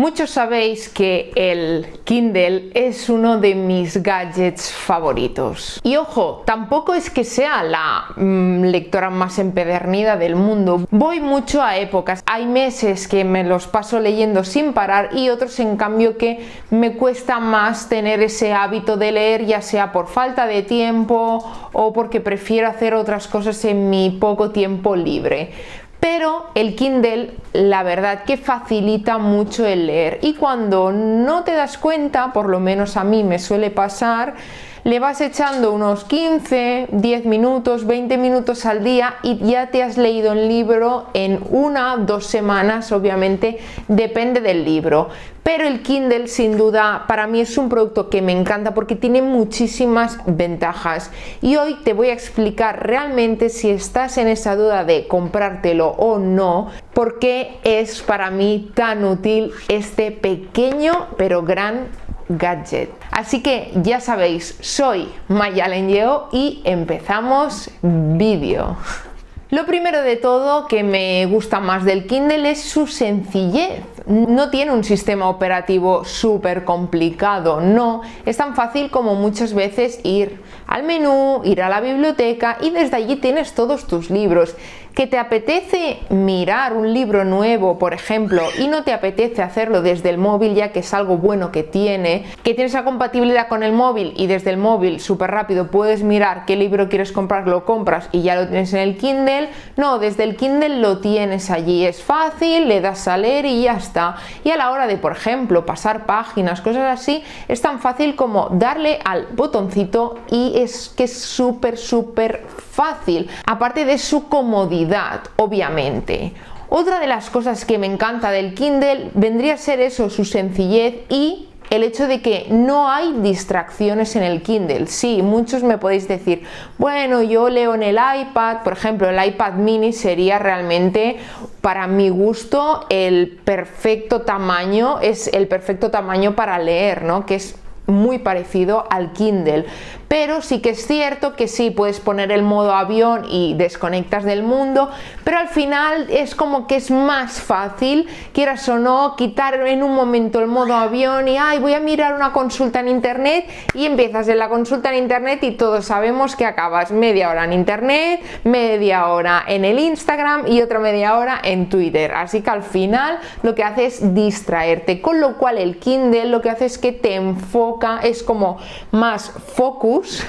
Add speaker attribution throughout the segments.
Speaker 1: Muchos sabéis que el Kindle es uno de mis gadgets favoritos. Y ojo, tampoco es que sea la lectora más empedernida del mundo. Voy mucho a épocas. Hay meses que me los paso leyendo sin parar y otros en cambio que me cuesta más tener ese hábito de leer, ya sea por falta de tiempo o porque prefiero hacer otras cosas en mi poco tiempo libre. Pero el Kindle, la verdad que facilita mucho el leer, y cuando no te das cuenta, por lo menos a mí me suele pasar, le vas echando unos 15, 10 minutos, 20 minutos al día y ya te has leído el libro en 1 o 2 semanas, obviamente depende del libro. Pero el Kindle sin duda para mí es un producto que me encanta porque tiene muchísimas ventajas, y hoy te voy a explicar realmente, si estás en esa duda de comprártelo o no, por qué es para mí tan útil este pequeño pero gran gadget. Así que ya sabéis, soy Mayalen Lleó y empezamos vídeo. Lo primero de todo que me gusta más del Kindle es su sencillez. No tiene un sistema operativo súper complicado, no. Es tan fácil como muchas veces ir al menú, ir a la biblioteca y desde allí tienes todos tus libros. ¿Que te apetece mirar un libro nuevo, por ejemplo, y no te apetece hacerlo desde el móvil, ya que es algo bueno que tiene, que tienes la compatibilidad con el móvil y desde el móvil súper rápido puedes mirar qué libro quieres comprar, lo compras y ya lo tienes en el Kindle? No, desde el Kindle lo tienes allí, es fácil, le das a leer y ya está. Y a la hora de, por ejemplo, pasar páginas, cosas así, es tan fácil como darle al botoncito y es que es súper fácil, aparte de su comodidad, obviamente. Otra de las cosas que me encanta del Kindle vendría a ser eso, su sencillez y el hecho de que no hay distracciones en el Kindle. Sí, muchos me podéis decir, bueno, yo leo en el iPad, por ejemplo, el iPad mini sería realmente, para mi gusto, el perfecto tamaño, es el perfecto tamaño para leer, ¿no? Que es muy parecido al Kindle, pero sí que es cierto que sí puedes poner el modo avión y desconectas del mundo, pero al final es como que es más fácil, quieras o no, quitar en un momento el modo avión y voy a mirar una consulta en internet, y empiezas en la consulta en internet y todos sabemos que acabas media hora en internet, media hora en el Instagram y otra media hora en Twitter, así que al final lo que hace es distraerte, con lo cual el Kindle lo que hace es que te enfoca, es como más focus,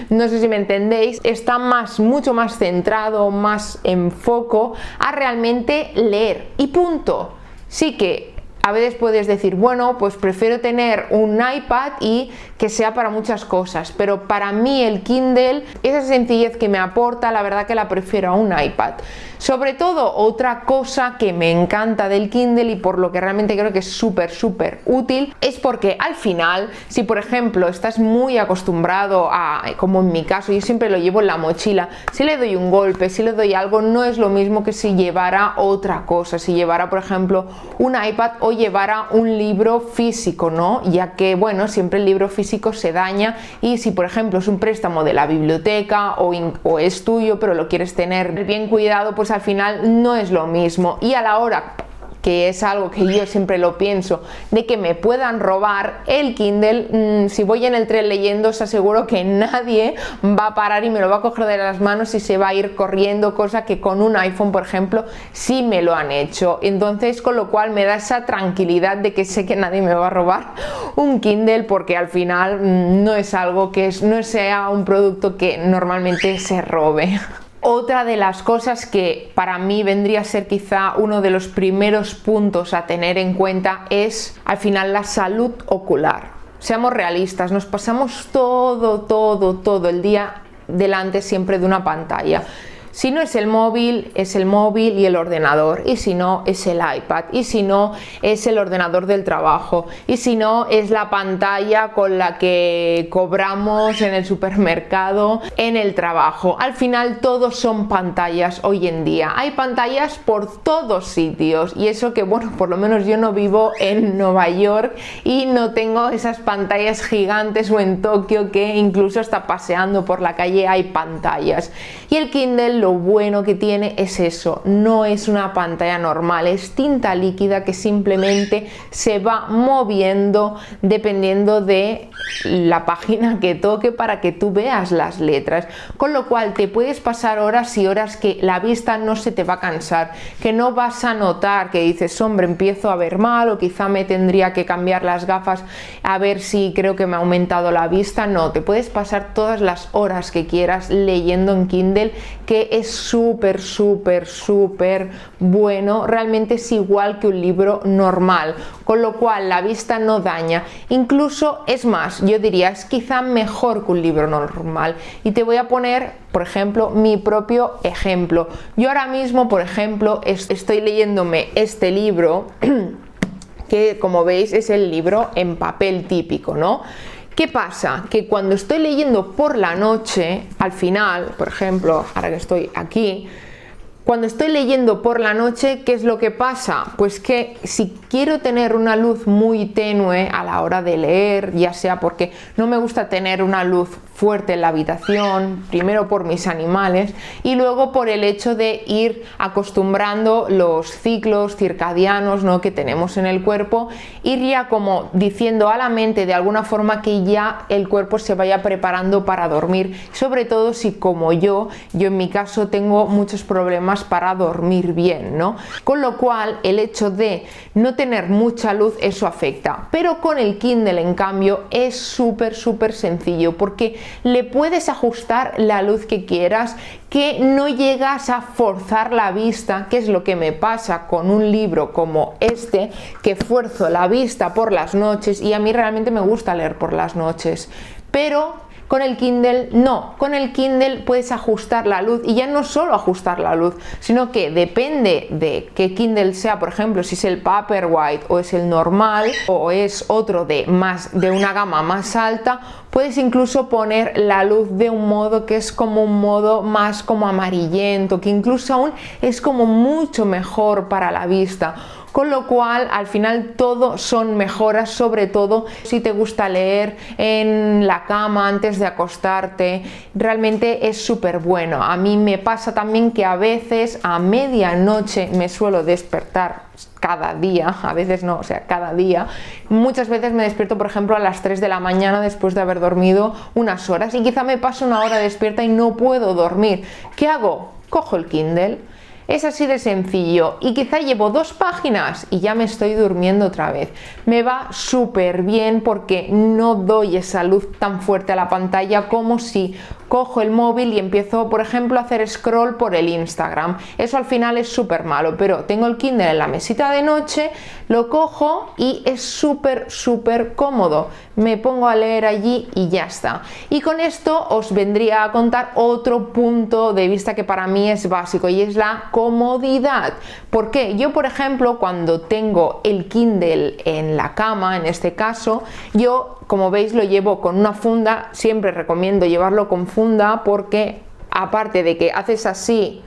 Speaker 1: no sé si me entendéis, está mucho más centrado, más en foco a realmente leer y punto. Sí que a veces puedes decir, bueno, pues prefiero tener un iPad y que sea para muchas cosas, pero para mí el Kindle, esa sencillez que me aporta, la verdad que la prefiero a un iPad. Sobre todo, otra cosa que me encanta del Kindle y por lo que realmente creo que es súper útil, es porque al final, si por ejemplo estás muy acostumbrado a, como en mi caso, yo siempre lo llevo en la mochila, si le doy un golpe, si le doy algo, no es lo mismo que si llevara otra cosa, si llevara por ejemplo un iPad o llevara un libro físico, ¿no? Ya que, bueno, siempre el libro físico se daña, y si por ejemplo es un préstamo de la biblioteca o es tuyo pero lo quieres tener bien cuidado, pues al final no es lo mismo. Y a la hora, que es algo que yo siempre lo pienso, de que me puedan robar el Kindle, si voy en el tren leyendo, os aseguro que nadie va a parar y me lo va a coger de las manos y se va a ir corriendo, cosa que con un iPhone, por ejemplo, sí me lo han hecho. Entonces, con lo cual me da esa tranquilidad de que sé que nadie me va a robar un Kindle, porque al final no es algo que no sea un producto que normalmente se robe. Otra de las cosas que para mí vendría a ser quizá uno de los primeros puntos a tener en cuenta es al final la salud ocular. Seamos realistas, nos pasamos todo el día delante siempre de una pantalla. Si no es el móvil y el ordenador, y si no es el iPad, y si no es el ordenador del trabajo, y si no es la pantalla con la que cobramos en el supermercado, en el trabajo. Al final todos son pantallas hoy en día, hay pantallas por todos sitios, y eso que, bueno, por lo menos yo no vivo en Nueva York y no tengo esas pantallas gigantes, o en Tokio, que incluso hasta paseando por la calle hay pantallas. Y el Kindle lo bueno que tiene es eso, no es una pantalla normal, es tinta líquida que simplemente se va moviendo dependiendo de la página que toque para que tú veas las letras, con lo cual te puedes pasar horas y horas que la vista no se te va a cansar, que no vas a notar que dices, hombre, empiezo a ver mal o quizá me tendría que cambiar las gafas a ver si creo que me ha aumentado la vista. No, te puedes pasar todas las horas que quieras leyendo en Kindle, que es súper bueno, realmente es igual que un libro normal, con lo cual la vista no daña, incluso es más, yo diría, es quizá mejor que un libro normal. Y te voy a poner, por ejemplo, mi propio ejemplo. Yo ahora mismo, por ejemplo, estoy leyéndome este libro que, como veis, es el libro en papel típico, ¿no? ¿Qué pasa? Que cuando estoy leyendo por la noche, al final, por ejemplo, ahora que estoy aquí, cuando estoy leyendo por la noche, ¿qué es lo que pasa? Pues que si quiero tener una luz muy tenue a la hora de leer, ya sea porque no me gusta tener una luz fuerte en la habitación, primero por mis animales y luego por el hecho de ir acostumbrando los ciclos circadianos, ¿no?, que tenemos en el cuerpo, ir ya como diciendo a la mente de alguna forma que ya el cuerpo se vaya preparando para dormir, sobre todo si como yo en mi caso tengo muchos problemas para dormir bien, ¿no? Con lo cual el hecho de no tener mucha luz, eso afecta, pero con el Kindle en cambio es súper sencillo porque le puedes ajustar la luz que quieras, que no llegas a forzar la vista, que es lo que me pasa con un libro como este, que fuerzo la vista por las noches y a mí realmente me gusta leer por las noches, pero con el Kindle no, con el Kindle puedes ajustar la luz y ya no solo ajustar la luz, sino que depende de qué Kindle sea, por ejemplo, si es el Paperwhite o es el normal o es otro de una gama más alta, puedes incluso poner la luz de un modo que es como un modo más como amarillento, que incluso aún es como mucho mejor para la vista. Con lo cual al final todo son mejoras, sobre todo si te gusta leer en la cama antes de acostarte, realmente es súper bueno. A mí me pasa también que a veces a medianoche me suelo despertar cada día, a veces no, o sea, cada día. Muchas veces me despierto, por ejemplo, a las 3 de la mañana después de haber dormido unas horas y quizá me paso una hora despierta y no puedo dormir. ¿Qué hago? Cojo el Kindle. Es así de sencillo y quizá llevo 2 páginas y ya me estoy durmiendo otra vez. Me va súper bien porque no doy esa luz tan fuerte a la pantalla como si cojo el móvil y empiezo, por ejemplo, a hacer scroll por el Instagram. Eso al final es súper malo, pero tengo el Kindle en la mesita de noche, lo cojo y es súper cómodo. Me pongo a leer allí y ya está. Y con esto os vendría a contar otro punto de vista que para mí es básico y es la comodidad. ¿Por qué? Yo, por ejemplo, cuando tengo el Kindle en la cama, en este caso, yo, como veis, lo llevo con una funda. Siempre recomiendo llevarlo con funda porque aparte de que haces así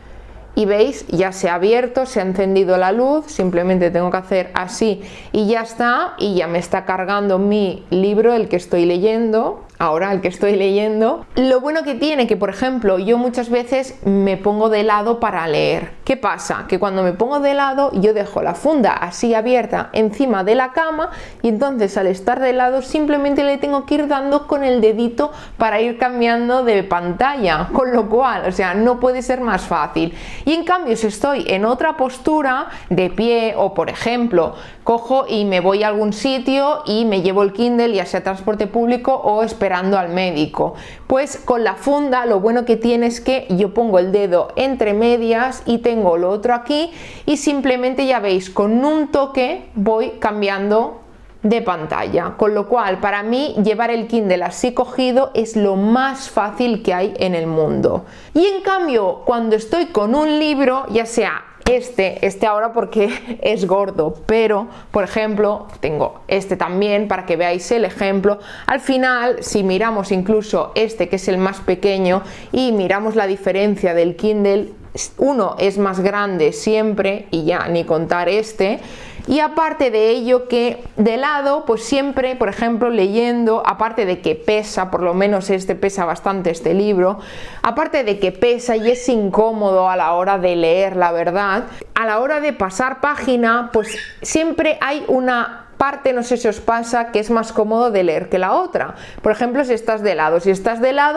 Speaker 1: y veis, ya se ha abierto, se ha encendido la luz, simplemente tengo que hacer así y ya está, y ya me está cargando mi libro, el que estoy leyendo. Ahora el que estoy leyendo. Lo bueno que tiene que, por ejemplo, yo muchas veces me pongo de lado para leer. ¿Qué pasa? Que cuando me pongo de lado yo dejo la funda así abierta encima de la cama y entonces al estar de lado simplemente le tengo que ir dando con el dedito para ir cambiando de pantalla, con lo cual, o sea, no puede ser más fácil. Y en cambio, si estoy en otra postura, de pie o, por ejemplo, cojo y me voy a algún sitio y me llevo el Kindle, ya sea transporte público o esperando al médico, pues con la funda lo bueno que tiene es que yo pongo el dedo entre medias y tengo lo otro aquí y simplemente, ya veis, con un toque voy cambiando de pantalla, con lo cual para mí llevar el Kindle así cogido es lo más fácil que hay en el mundo. Y en cambio, cuando estoy con un libro, ya sea este ahora porque es gordo, pero por ejemplo tengo este también para que veáis el ejemplo. Al final, si miramos incluso este, que es el más pequeño, y miramos la diferencia del Kindle, uno es más grande siempre y ya ni contar este, Y aparte de ello, que de lado, pues siempre, por ejemplo, leyendo, aparte de que pesa, por lo menos este pesa bastante, este libro, aparte de que pesa y es incómodo a la hora de leer, la verdad, a la hora de pasar página, pues siempre hay una parte, no sé si os pasa, que es más cómodo de leer que la otra. Por ejemplo, si estás de lado,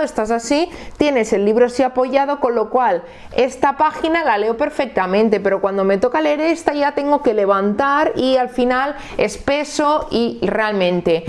Speaker 1: estás así, tienes el libro así apoyado, con lo cual esta página la leo perfectamente, pero cuando me toca leer esta ya tengo que levantar y al final es peso y realmente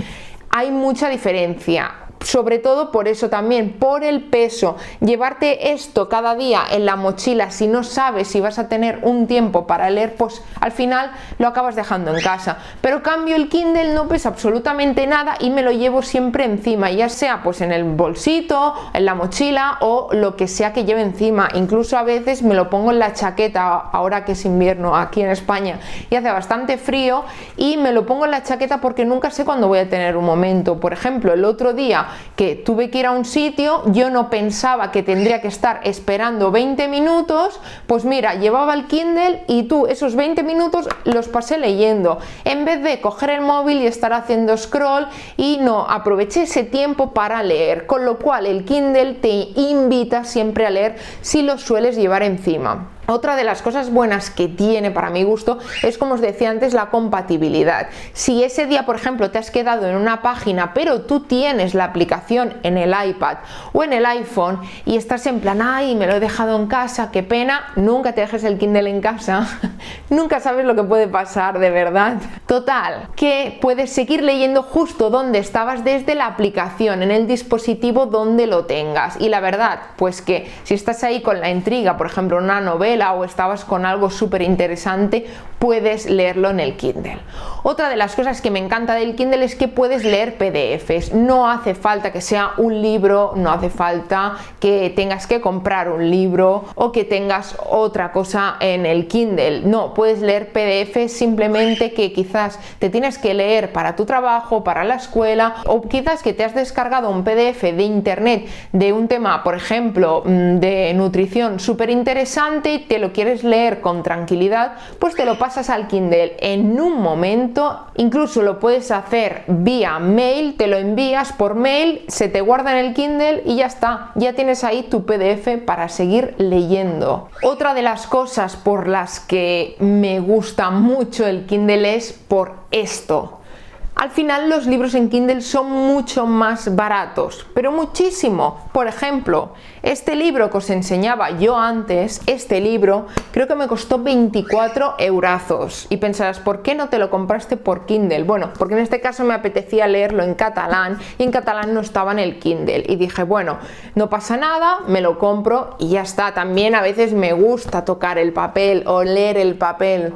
Speaker 1: hay mucha diferencia. Sobre todo por eso también, por el peso. Llevarte esto cada día en la mochila, si no sabes si vas a tener un tiempo para leer, pues al final lo acabas dejando en casa. Pero cambio el Kindle no pesa absolutamente nada y me lo llevo siempre encima, ya sea pues en el bolsito, en la mochila o lo que sea que lleve encima. Incluso a veces me lo pongo en la chaqueta, ahora que es invierno aquí en España y hace bastante frío, y me lo pongo en la chaqueta porque nunca sé cuándo voy a tener un momento. Por ejemplo, el otro día que tuve que ir a un sitio, yo no pensaba que tendría que estar esperando 20 minutos, pues mira, llevaba el Kindle y esos 20 minutos los pasé leyendo, en vez de coger el móvil y estar haciendo scroll, y no, aproveché ese tiempo para leer, con lo cual el Kindle te invita siempre a leer si lo sueles llevar encima. Otra de las cosas buenas que tiene, para mi gusto, es, como os decía antes, la compatibilidad. Si ese día, por ejemplo, te has quedado en una página, pero tú tienes la aplicación en el iPad o en el iPhone y estás en plan, ay, me lo he dejado en casa, qué pena, nunca te dejes el Kindle en casa. Nunca sabes lo que puede pasar, de verdad. Total, que puedes seguir leyendo justo donde estabas desde la aplicación, en el dispositivo donde lo tengas. Y la verdad, pues que si estás ahí con la intriga, por ejemplo, una novela, o estabas con algo súper interesante, puedes leerlo en el Kindle. Otra de las cosas que me encanta del Kindle es que puedes leer PDFs. No hace falta que sea un libro, no hace falta que tengas que comprar un libro o que tengas otra cosa en el Kindle. No, puedes leer PDFs, simplemente que quizás te tienes que leer para tu trabajo, para la escuela, o quizás que te has descargado un PDF de internet de un tema, por ejemplo, de nutrición súper interesante, te lo quieres leer con tranquilidad, pues te lo pasas al Kindle en un momento. Incluso lo puedes hacer vía mail, te lo envías por mail, se te guarda en el Kindle y ya está, ya tienes ahí tu PDF para seguir leyendo. Otra de las cosas por las que me gusta mucho el Kindle es por esto. Al final los libros en Kindle son mucho más baratos, pero muchísimo. Por ejemplo, este libro que os enseñaba yo antes, este libro creo que me costó 24 eurazos. Y pensarás, ¿por qué no te lo compraste por Kindle? Bueno, porque en este caso me apetecía leerlo en catalán y en catalán no estaba en el Kindle. Y dije, bueno, no pasa nada, me lo compro y ya está. También a veces me gusta tocar el papel, oler el papel.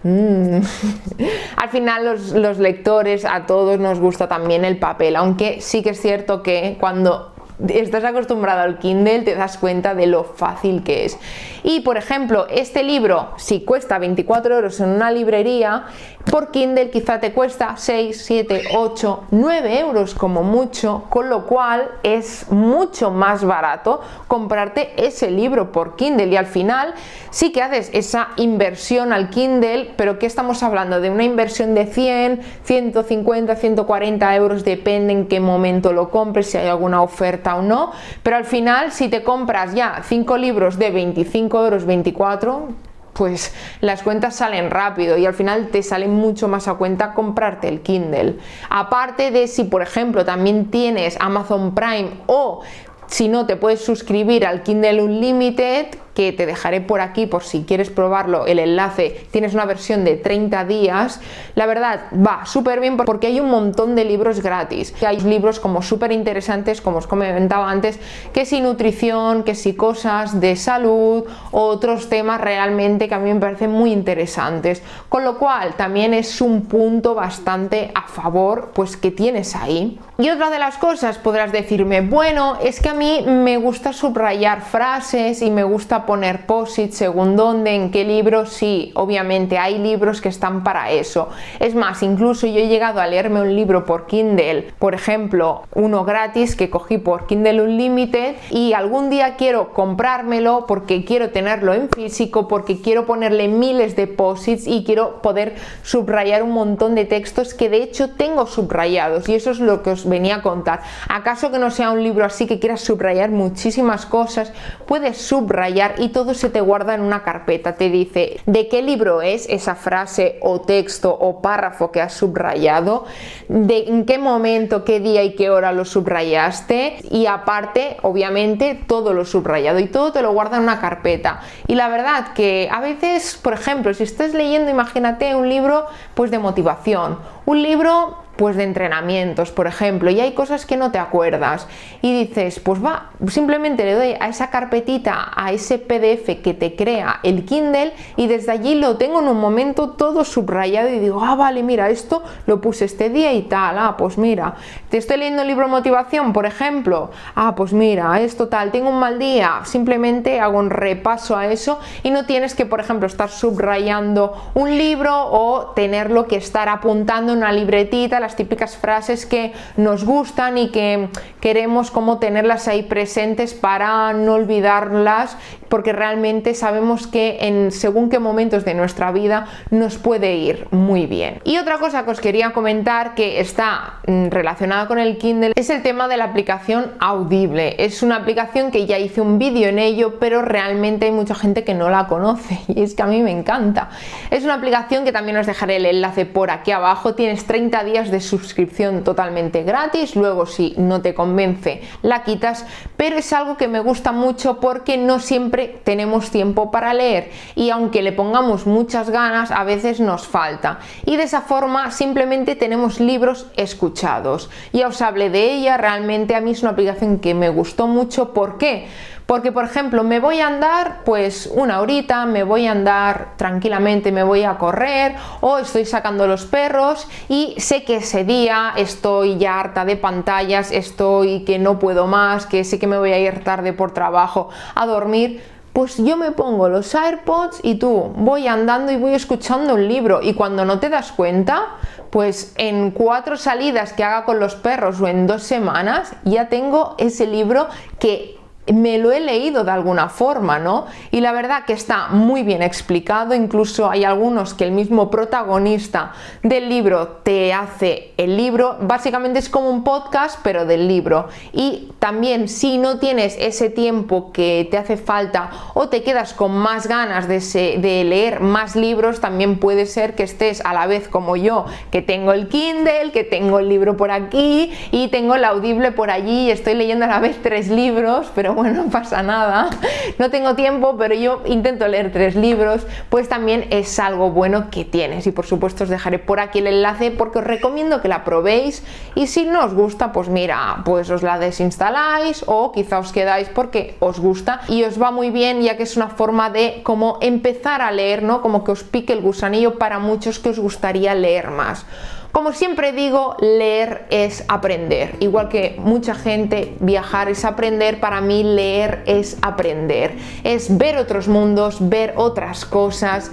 Speaker 1: Al final los lectores, a todos nos gusta también el papel, aunque sí que es cierto que cuando estás acostumbrado al Kindle te das cuenta de lo fácil que es. Y por ejemplo, este libro, si cuesta 24 euros en una librería, por Kindle quizá te cuesta 6, 7, 8, 9 euros como mucho, con lo cual es mucho más barato comprarte ese libro por Kindle. Y al final sí que haces esa inversión al Kindle, pero ¿qué estamos hablando? De una inversión de 100, 150, 140 euros, depende en qué momento lo compres, si hay alguna oferta o no, pero al final si te compras ya 5 libros de 25 euros, 24, pues las cuentas salen rápido y al final te sale mucho más a cuenta comprarte el Kindle. Aparte de, si por ejemplo también tienes Amazon Prime, o si no, te puedes suscribir al Kindle Unlimited, que te dejaré por aquí por si quieres probarlo, el enlace. Tienes una versión de 30 días. La verdad, va súper bien porque hay un montón de libros gratis. Hay libros como súper interesantes, como os comentaba antes, que si nutrición, que si cosas de salud, o otros temas realmente que a mí me parecen muy interesantes. Con lo cual, también es un punto bastante a favor, pues que tienes ahí. Y otra de las cosas, podrás decirme, bueno, es que a mí me gusta subrayar frases y me gusta gusta poner post-it según dónde, en qué libro. Sí, obviamente hay libros que están para eso. Es más, incluso yo he llegado a leerme un libro por Kindle, por ejemplo, uno gratis que cogí por Kindle Unlimited, y algún día quiero comprármelo porque quiero tenerlo en físico, porque quiero ponerle miles de post-its y quiero poder subrayar un montón de textos que de hecho tengo subrayados, y eso es lo que os venía a contar. ¿Acaso que no sea un libro así que quieras subrayar muchísimas cosas? Puedes subrayar y todo se te guarda en una carpeta. Te dice de qué libro es esa frase o texto o párrafo que has subrayado, de en qué momento, qué día y qué hora lo subrayaste, y aparte obviamente todo lo subrayado, y todo te lo guarda en una carpeta. Y la verdad que a veces, por ejemplo, si estás leyendo, imagínate un libro pues de motivación, un libro pues de entrenamientos, por ejemplo, y hay cosas que no te acuerdas y dices, pues va, simplemente le doy a esa carpetita, a ese PDF que te crea el Kindle, y desde allí lo tengo en un momento todo subrayado y digo, ah, vale, mira, esto lo puse este día y tal, ah, pues mira, te estoy leyendo un libro de motivación, por ejemplo, ah, pues mira, esto tal, tengo un mal día, simplemente hago un repaso a eso, y no tienes que, por ejemplo, estar subrayando un libro o tenerlo que estar apuntando en una libretita, las típicas frases que nos gustan y que queremos como tenerlas ahí presentes para no olvidarlas, porque realmente sabemos que en según qué momentos de nuestra vida nos puede ir muy bien. Y otra cosa que os quería comentar que está relacionada con el Kindle es el tema de la aplicación Audible. Es una aplicación que ya hice un vídeo en ello, pero realmente hay mucha gente que no la conoce, y es que a mí me encanta. Es una aplicación que también os dejaré el enlace por aquí abajo. Tienes 30 días de suscripción totalmente gratis, luego si no te convence la quitas, pero es algo que me gusta mucho porque no siempre tenemos tiempo para leer, y aunque le pongamos muchas ganas a veces nos falta, y de esa forma simplemente tenemos libros escuchados. Ya os hablé de ella, realmente a mí es una aplicación que me gustó mucho. ¿Por qué? Porque, por ejemplo, me voy a andar pues una horita, me voy a andar tranquilamente, me voy a correr, o estoy sacando los perros y sé que ese día estoy ya harta de pantallas, estoy que no puedo más, que sé que me voy a ir tarde por trabajo a dormir. Pues yo me pongo los AirPods y voy andando y voy escuchando un libro, y cuando no te das cuenta, pues en 4 salidas que haga con los perros o en 2 semanas ya tengo ese libro que me lo he leído de alguna forma, ¿no? Y la verdad que está muy bien explicado. Incluso hay algunos que el mismo protagonista del libro te hace el libro, básicamente es como un podcast pero del libro. Y también si no tienes ese tiempo que te hace falta o te quedas con más ganas de leer más libros, también puede ser que estés a la vez como yo, que tengo el Kindle, que tengo el libro por aquí y tengo el Audible por allí, y estoy leyendo a la vez 3 libros, pero bueno, no pasa nada, no tengo tiempo, pero yo intento leer 3 libros, pues también es algo bueno que tienes. Y por supuesto os dejaré por aquí el enlace porque os recomiendo que la probéis, y si no os gusta, pues mira, pues os la desinstaláis o quizá os quedáis porque os gusta y os va muy bien, ya que es una forma de como empezar a leer, ¿no? Como que os pique el gusanillo para muchos que os gustaría leer más. Como siempre digo, leer es aprender. Igual que mucha gente, viajar es aprender, para mí leer es aprender. Es ver otros mundos, ver otras cosas,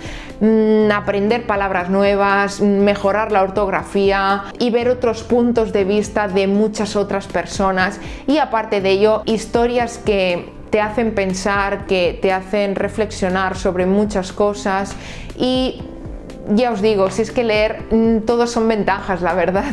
Speaker 1: aprender palabras nuevas, mejorar la ortografía y ver otros puntos de vista de muchas otras personas. Y aparte de ello, historias que te hacen pensar, que te hacen reflexionar sobre muchas cosas. Y ya os digo, si es que leer, todos son ventajas, la verdad.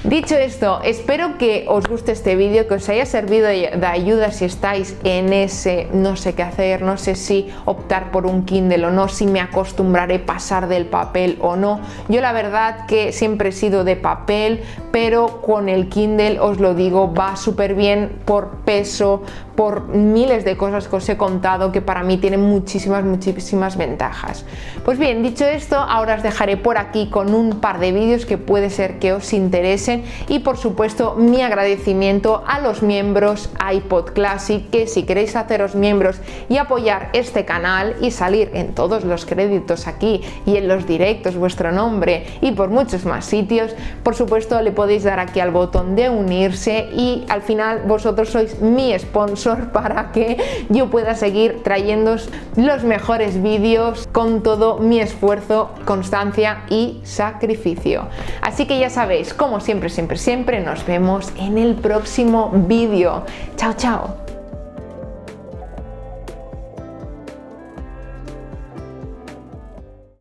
Speaker 1: Dicho esto, espero que os guste este vídeo, que os haya servido de ayuda si estáis en ese no sé qué hacer, no sé si optar por un Kindle o no, si me acostumbraré a pasar del papel o no. Yo la verdad que siempre he sido de papel, pero con el Kindle os lo digo, va súper bien por peso, por miles de cosas que os he contado, que para mí tienen muchísimas ventajas. Pues bien, dicho esto, ahora os dejaré por aquí con un par de vídeos que puede ser que os interesen. suscribiesen, y por supuesto mi agradecimiento a los miembros iPod Classic, que si queréis haceros miembros y apoyar este canal y salir en todos los créditos aquí y en los directos vuestro nombre y por muchos más sitios, por supuesto le podéis dar aquí al botón de unirse, y al final vosotros sois mi sponsor para que yo pueda seguir trayéndoos los mejores vídeos con todo mi esfuerzo, constancia y sacrificio. Así que ya sabéis, como siempre, siempre, siempre, nos vemos en el próximo vídeo. Chao, chao.